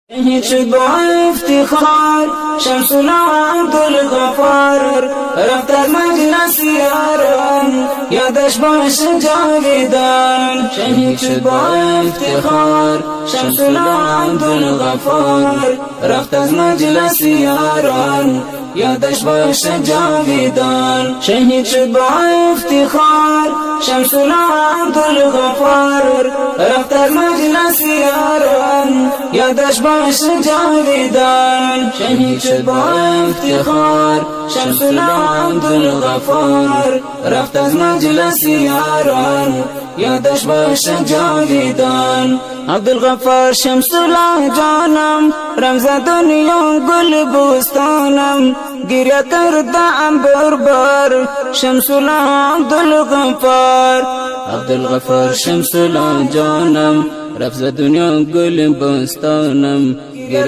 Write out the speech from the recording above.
هیچ با افتخار شمس عبدالغفار رفت از مجلس یاران یادش باشه جاویدان. هیچ با افتخار شمس عبدالغفار رفت از مجلس یاران یادش باشه جاویدان. شهید با افتخار شمس عبدالغفار رفت از مجلس یاران یادش باشه جاویدان. شهید با افتخار شمس عبدالغفار رفت از مجلس یاران یادش باشه جاویدان. عبدالغفار شمس جانم رمز دنیا گل بوستانم گریه کردم بربر شمس عبدالغفار. عبدالغفار شمس جانم رمز دنیا گل بوستانم